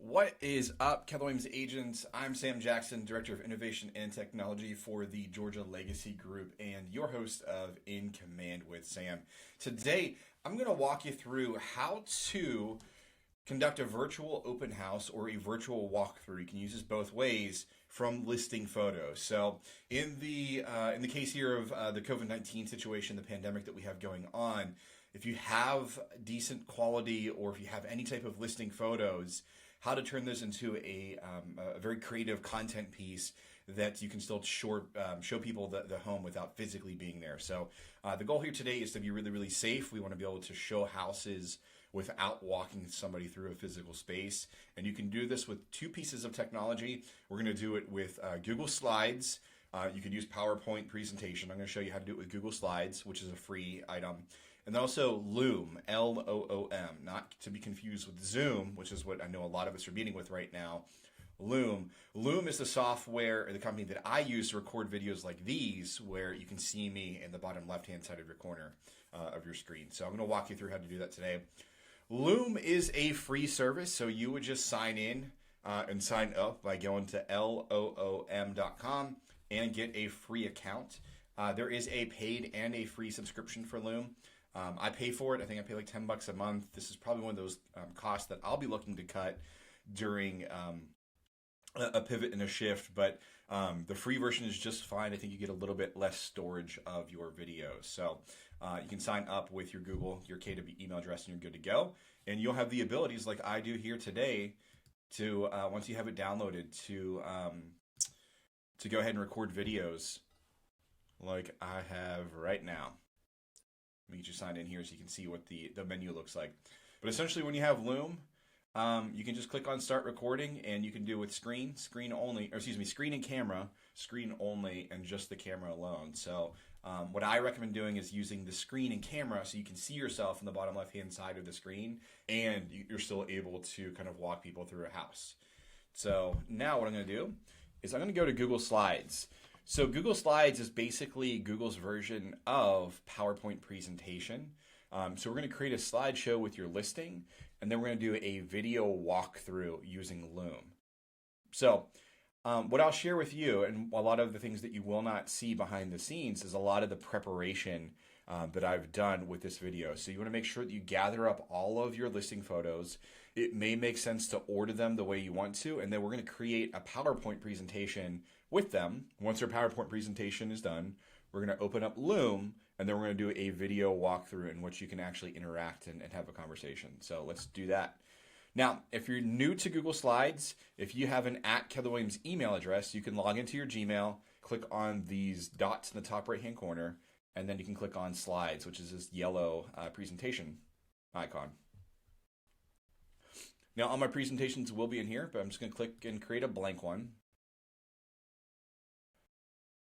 What is up, Keller Williams agents? I'm Sam Jackson, Director of Innovation and Technology for the Georgia Legacy Group and your host of In Command with Sam. Today, I'm going to walk you through how to conduct a virtual open house or a virtual walkthrough. You can use this both ways from listing photos. So in the case here of the COVID-19 situation, the pandemic that we have going on, if you have decent quality or if you have any type of listing photos, how to turn this into a very creative content piece that you can still show people the home without physically being there. So the goal here today is to be really, really safe. We want to be able to show houses without walking somebody through a physical space. And you can do this with two pieces of technology. We're going to do it with Google Slides. You can use PowerPoint presentation. I'm going to show you how to do it with Google Slides, which is a free item. And then also Loom, L-O-O-M, not to be confused with Zoom, which is what I know a lot of us are meeting with right now. Loom. Loom is the software or the company that I use to record videos like these, where you can see me in the bottom left-hand side of your corner of your screen. So I'm going to walk you through how to do that today. Loom is a free service, so you would just sign in and sign up by going to loom.com and get a free account. There is a paid and a free subscription for Loom. I pay for it. I think I pay like $10 a month. This is probably one of those costs that I'll be looking to cut during a pivot and a shift, but the free version is just fine. I think you get a little bit less storage of your videos. So you can sign up with your Google, your KW email address, and you're good to go. And you'll have the abilities like I do here today to, once you have it downloaded, to go ahead and record videos like I have right now. Let me get you signed in here so you can see what the menu looks like. But essentially when you have Loom, you can just click on start recording and you can do it with screen and camera, screen only, and just the camera alone. So what I recommend doing is using the screen and camera so you can see yourself in the bottom left-hand side of the screen and you're still able to kind of walk people through a house. So now what I'm going to do is I'm going to go to Google Slides. So Google Slides is basically Google's version of PowerPoint presentation. So we're going to create a slideshow with your listing, and then we're going to do a video walkthrough using Loom. So what I'll share with you, and a lot of the things that you will not see behind the scenes, is a lot of the preparation that I've done with this video. So you want to make sure that you gather up all of your listing photos. It may make sense to order them the way you want to, and then we're going to create a PowerPoint presentation with them. Once our PowerPoint presentation is done, we're going to open up Loom, and then we're going to do a video walkthrough in which you can actually interact and have a conversation. So let's do that. Now, if you're new to Google Slides, if you have an @KellerWilliams email address, you can log into your Gmail, click on these dots in the top right-hand corner, and then you can click on Slides, which is this yellow presentation icon. Now, all my presentations will be in here, but I'm just going to click and create a blank one.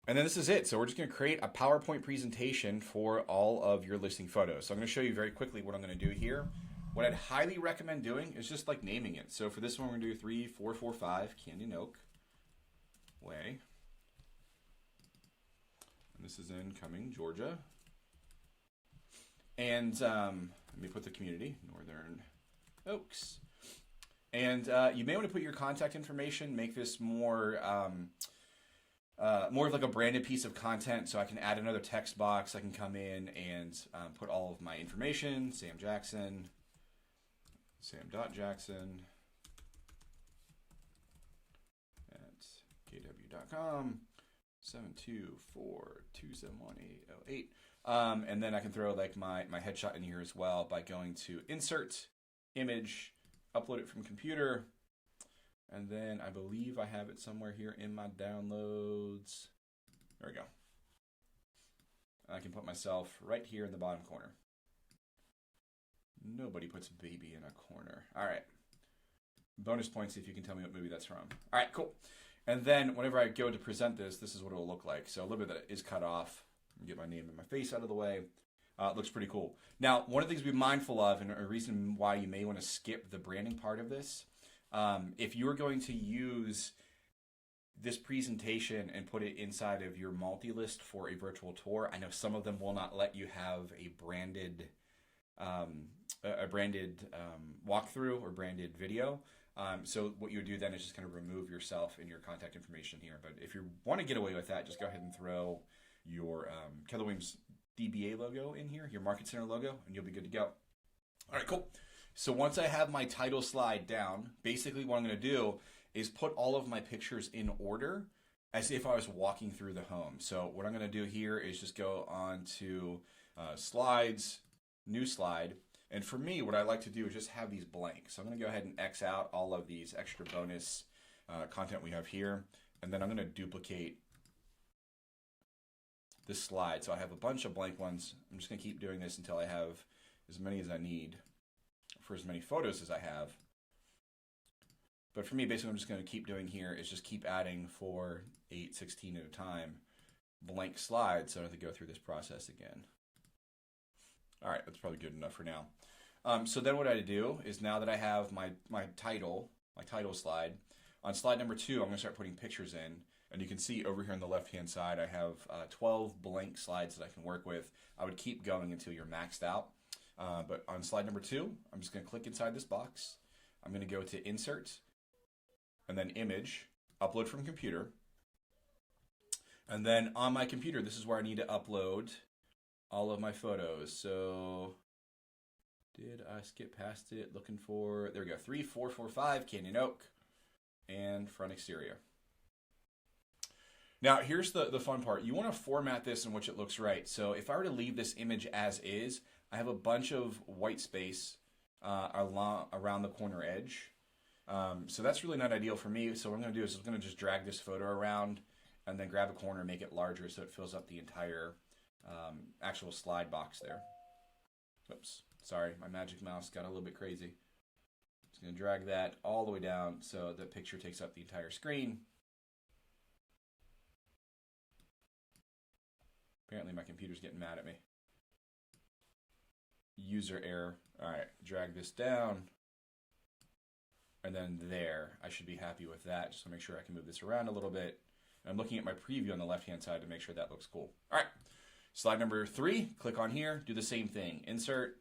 And then this is it. So we're just going to create a PowerPoint presentation for all of your listing photos. So I'm going to show you very quickly what I'm going to do here. What I'd highly recommend doing is just like naming it. So for this one, we're going to do 3445 Canyon Oak Way. And this is in Cumming, Georgia. And let me put the community, Northern Oaks. And you may want to put your contact information, make this more of like a branded piece of content, so I can add another text box. I can come in and put all of my information, Sam Jackson, sam.jackson at kw.com, 724-271-808. And then I can throw like my headshot in here as well by going to Insert, Image, upload it from computer. And then I believe I have it somewhere here in my downloads. There we go. And I can put myself right here in the bottom corner. Nobody puts baby in a corner. All right. Bonus points if you can tell me what movie that's from. All right, cool. And then whenever I go to present this, this is what it will look like. So a little bit that is cut off. Get my name and my face out of the way. It looks pretty cool. Now, one of the things to be mindful of, and a reason why you may want to skip the branding part of this, if you're going to use this presentation and put it inside of your multi-list for a virtual tour, I know some of them will not let you have a branded walkthrough or branded video. So what you would do then is just kind of remove yourself and your contact information here. But if you want to get away with that, just go ahead and throw your Keller Williams DBA logo in here, your Market Center logo, and you'll be good to go. All right, cool. So once I have my title slide down, basically what I'm going to do is put all of my pictures in order as if I was walking through the home. So what I'm going to do here is just go on to slides, new slide. And for me, what I like to do is just have these blank. So I'm going to go ahead and X out all of these extra bonus content we have here. And then I'm going to duplicate this slide. So I have a bunch of blank ones. I'm just going to keep doing this until I have as many as I need for as many photos as I have. But for me, basically, what I'm just going to keep doing here is just keep adding 4, 8, 16 at a time blank slides so I don't have to go through this process again. All right, that's probably good enough for now. So then what I do is now that I have my title slide, on slide number 2, I'm going to start putting pictures in. And you can see over here on the left-hand side, I have 12 blank slides that I can work with. I would keep going until you're maxed out. But on slide number 2, I'm just going to click inside this box. I'm going to go to Insert, and then Image, Upload from Computer. And then on my computer, this is where I need to upload all of my photos. So did I skip past it? Looking for, there we go, 3445 Canyon Oak and front exterior. Now here's the fun part. You want to format this in which it looks right. So if I were to leave this image as is, I have a bunch of white space around the corner edge. So that's really not ideal for me. So what I'm going to do is I'm going to just drag this photo around and then grab a corner and make it larger so it fills up the entire actual slide box there. Oops, sorry, my magic mouse got a little bit crazy. Just going to drag that all the way down so the picture takes up the entire screen. Apparently my computer's getting mad at me. User error. All right, drag this down. And then there, I should be happy with that. Just to make sure I can move this around a little bit. I'm looking at my preview on the left-hand side to make sure that looks cool. All right, slide number 3, click on here, do the same thing. Insert,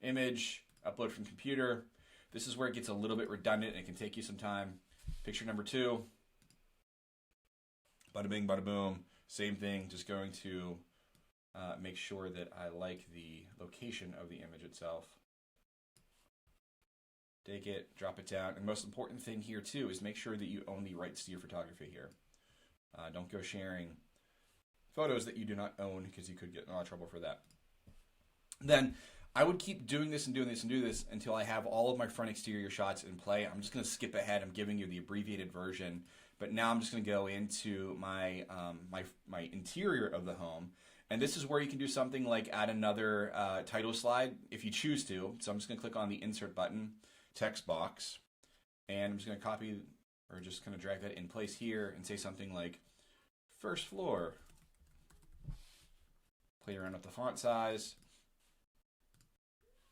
Image, Upload from Computer. This is where it gets a little bit redundant and it can take you some time. Picture number 2. Bada bing, bada boom. Same thing, just going to make sure that I like the location of the image itself. Take it, drop it down. And the most important thing here too is make sure that you own the rights to your photography here. Don't go sharing photos that you do not own because you could get in a lot of trouble for that. Then I would keep doing this and doing this and do this until I have all of my front exterior shots in play. I'm just going to skip ahead. I'm giving you the abbreviated version, but now I'm just going to go into my my interior of the home. And this is where you can do something like add another title slide if you choose to. So I'm just going to click on the Insert button, text box, and I'm just going to copy or just kind of drag that in place here and say something like first floor. Play around with the font size.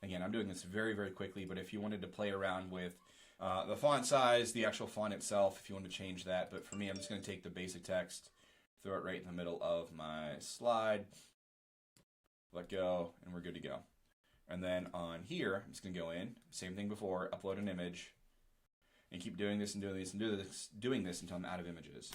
Again, I'm doing this very, very quickly, but if you wanted to play around with the font size, the actual font itself, if you want to change that. But for me, I'm just going to take the basic text, throw it right in the middle of my slide, let go, and we're good to go. And then on here, I'm just going to go in, same thing before, upload an image, and keep doing this and doing this and doing this until I'm out of images.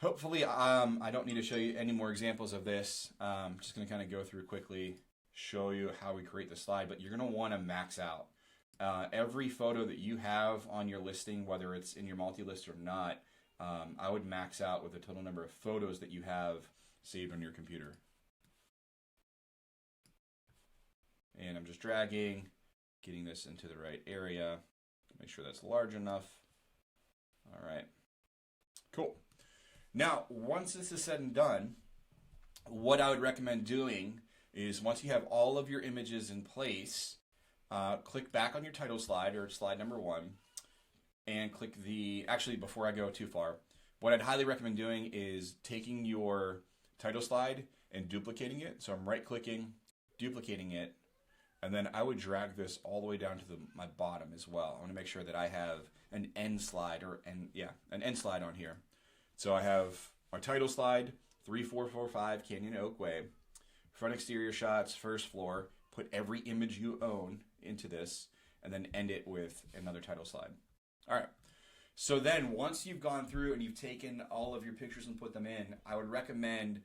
Hopefully, I don't need to show you any more examples of this. I'm just going to kind of go through quickly, show you how we create the slide, but you're going to want to max out. Every photo that you have on your listing, whether it's in your multi-list or not, I would max out with the total number of photos that you have saved on your computer. And I'm just dragging, getting this into the right area. Make sure that's large enough. All right, cool. Now, once this is said and done, what I would recommend doing is once you have all of your images in place, click back on your title slide or slide number 1 and click the, actually before I go too far, what I'd highly recommend doing is taking your title slide and duplicating it. So I'm right clicking, duplicating it, and then I would drag this all the way down to my bottom as well. I want to make sure that I have an end slide an end slide on here. So I have our title slide, 3445 Canyon Oak Way, front exterior shots, first floor, put every image you own into this, and then end it with another title slide. All right. So then once you've gone through and you've taken all of your pictures and put them in, I would recommend,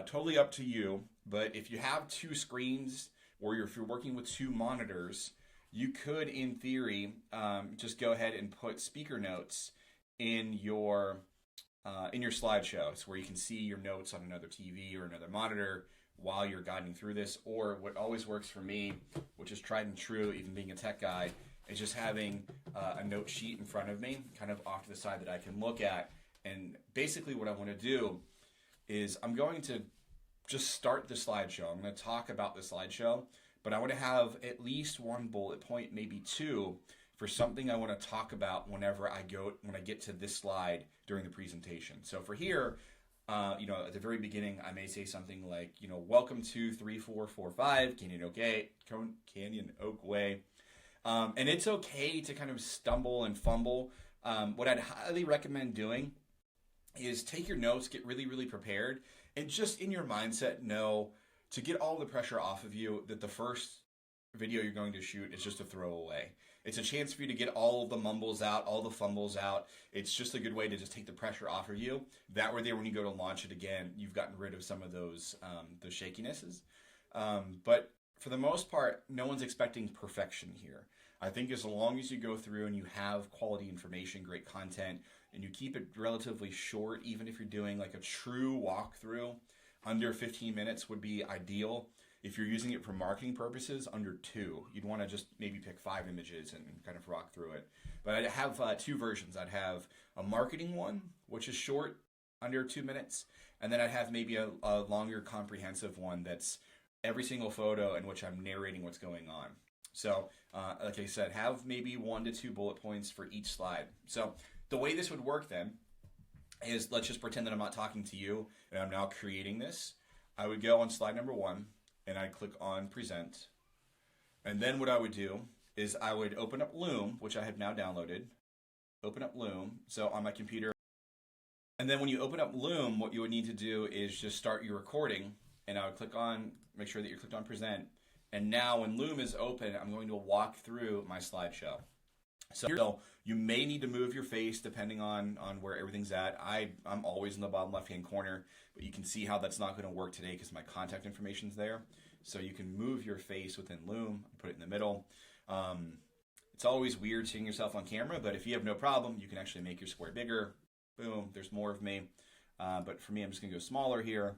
totally up to you, but if you have two screens or if you're working with two monitors, you could, in theory, just go ahead and put speaker notes in your slideshow. It's where you can see your notes on another TV or another monitor while you're guiding through this. Or what always works for me, which is tried and true, even being a tech guy, is just having a note sheet in front of me, kind of off to the side that I can look at. And basically what I want to do is I'm going to just start the slideshow. I'm going to talk about the slideshow, but I want to have at least one bullet point, maybe two, for something I want to talk about when I get to this slide during the presentation. So for here, at the very beginning, I may say something like, welcome to 3445 Canyon Oak Way. And it's okay to kind of stumble and fumble. What I'd highly recommend doing is take your notes, get really, really prepared, and just in your mindset know to get all the pressure off of you that the first video you're going to shoot is just a throwaway. It's a chance for you to get all of the mumbles out, all the fumbles out. It's just a good way to just take the pressure off of you. That way there, when you go to launch it again, you've gotten rid of some of those shakinesses. But for the most part, no one's expecting perfection here. I think as long as you go through and you have quality information, great content, and you keep it relatively short, even if you're doing like a true walkthrough, under 15 minutes would be ideal. If you're using it for marketing purposes, under 2. You'd want to just maybe pick 5 images and kind of rock through it. But I'd have 2 versions. I'd have a marketing one, which is short, under 2 minutes, and then I'd have maybe a longer, comprehensive one that's every single photo in which I'm narrating what's going on. So, like I said, have maybe 1 to 2 bullet points for each slide. So the way this would work then is, let's just pretend that I'm not talking to you and I'm now creating this. I would go on slide number 1 and I'd click on present. And then what I would do is I would open up Loom, which I have now downloaded. Open up Loom, so on my computer. And then when you open up Loom, what you would need to do is just start your recording, and I would click on, make sure that you're clicked on present. And now when Loom is open, I'm going to walk through my slideshow. So you may need to move your face depending on where everything's at. I'm always in the bottom left-hand corner, but you can see how that's not going to work today because my contact information's there. So you can move your face within Loom, put it in the middle. It's always weird seeing yourself on camera, but if you have no problem, you can actually make your square bigger. Boom, there's more of me. But for me, I'm just going to go smaller here,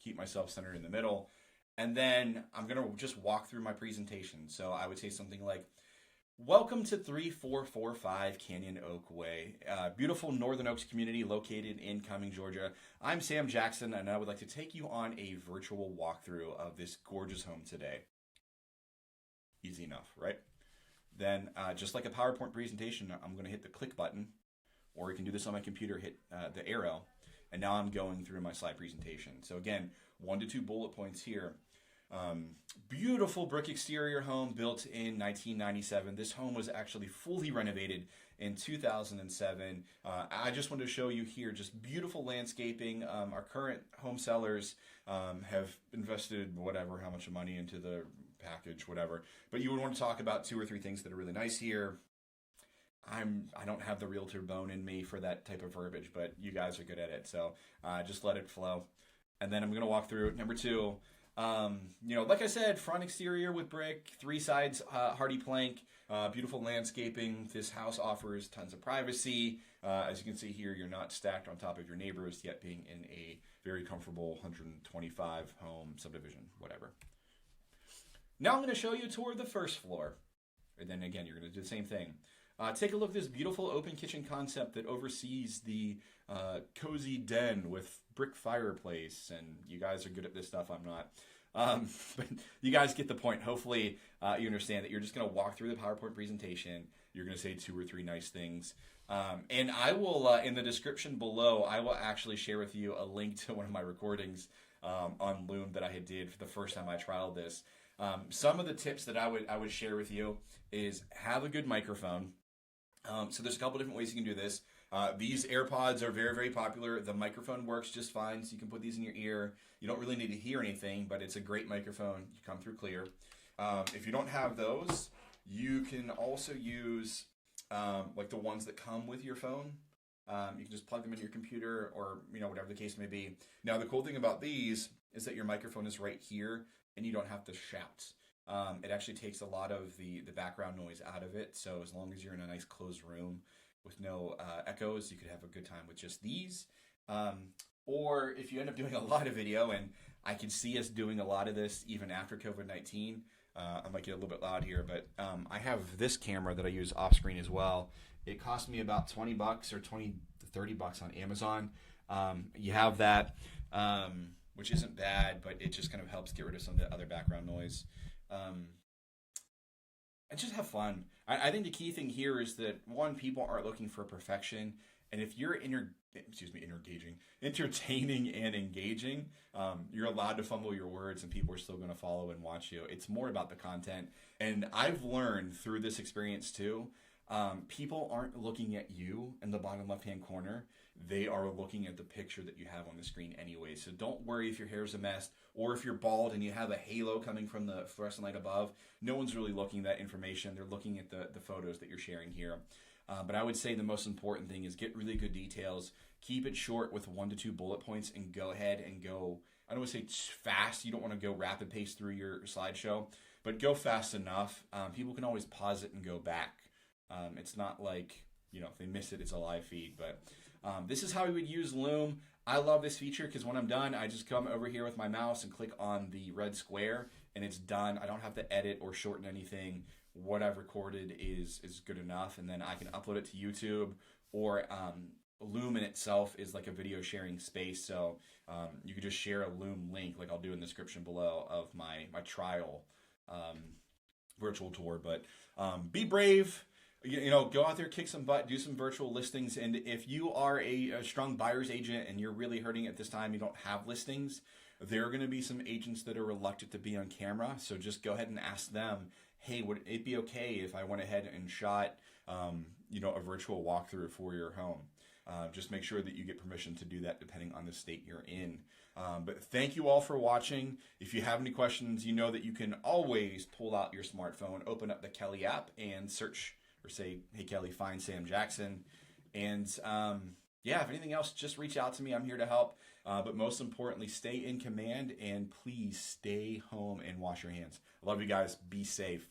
keep myself centered in the middle. And then I'm going to just walk through my presentation. So I would say something like, welcome to 3445 Canyon Oak Way, beautiful Northern Oaks community located in Cumming, Georgia. I'm Sam Jackson, and I would like to take you on a virtual walkthrough of this gorgeous home today. Easy enough, right? Then, just like a PowerPoint presentation, I'm going to hit the click button, or you can do this on my computer, hit the arrow, and now I'm going through my slide presentation. So again, 1 to 2 bullet points here. Beautiful brick exterior home built in 1997. This home was actually fully renovated in 2007. I just wanted to show you here just beautiful landscaping. Our current home sellers have invested how much money into the package, whatever. But you would want to talk about 2 or 3 things that are really nice here. I don't have the realtor bone in me for that type of verbiage, but you guys are good at it, so just let it flow. And then I'm going to walk through number 2. Like I said, front exterior with brick, 3 sides hardy plank, beautiful landscaping. This house offers tons of privacy. As you can see here, you're not stacked on top of your neighbors, yet being in a very comfortable 125 home subdivision, whatever. Now I'm going to show you a tour of the first floor. And then again, you're going to do the same thing. Take a look at this beautiful open kitchen concept that oversees the cozy den with brick fireplace. And you guys are good at this stuff. I'm not. But you guys get the point. Hopefully you understand that you're just going to walk through the PowerPoint presentation. You're going to say 2 or 3 nice things. And I will, in the description below, I will actually share with you a link to one of my recordings on Loom that I did for the first time I trialed this. Some of the tips that I would share with you is have a good microphone. So there's a couple different ways you can do this. These AirPods are very, very popular. The microphone works just fine, so you can put these in your ear. You don't really need to hear anything, but it's a great microphone. You come through clear. If you don't have those, You can also use like the ones that come with your phone. You can just plug them into your computer or, whatever the case may be. Now, the cool thing about these is that your microphone is right here and you don't have to shout. It actually takes a lot of the background noise out of it. So as long as you're in a nice closed room with no echoes, you could have a good time with just these. Or if you end up doing a lot of video, and I can see us doing a lot of this even after COVID-19, I might get a little bit loud here, but I have this camera that I use off screen as well. It cost me about $20 or 20 to 30 bucks on Amazon. You have that, which isn't bad, but it just kind of helps get rid of some of the other background noise. And just have fun. I think the key thing here is that, one, people aren't looking for perfection. And if you're entertaining and engaging, you're allowed to fumble your words and people are still going to follow and watch you. It's more about the content. And I've learned through this experience too, people aren't looking at you in the bottom left-hand corner. They are looking at the picture that you have on the screen anyway. So don't worry if your hair's a mess or if you're bald and you have a halo coming from the fluorescent light above. No one's really looking at that information. They're looking at the photos that you're sharing here. But I would say the most important thing is get really good details. Keep it short with 1 to 2 bullet points and go ahead and go, I don't want to say fast. You don't want to go rapid pace through your slideshow, but go fast enough. People can always pause it and go back. It's not like, if they miss it, it's a live feed. But this is how we would use Loom. I love this feature because when I'm done, I just come over here with my mouse and click on the red square and it's done. I don't have to edit or shorten anything. What I've recorded is good enough, and then I can upload it to YouTube, or Loom in itself is like a video sharing space, so you could just share a Loom link like I'll do in the description below of my trial virtual tour. But be brave, go out there, kick some butt, do some virtual listings, and if you are a strong buyer's agent and you're really hurting at this time, you don't have listings, there are going to be some agents that are reluctant to be on camera, so just go ahead and ask them, hey, would it be okay if I went ahead and shot, a virtual walkthrough for your home? Just make sure that you get permission to do that depending on the state you're in. But thank you all for watching. If you have any questions, you know that you can always pull out your smartphone, open up the Kelly app, and search or say, hey, Kelly, find Sam Jackson. And if anything else, just reach out to me. I'm here to help. But most importantly, stay in command and please stay home and wash your hands. I love you guys. Be safe.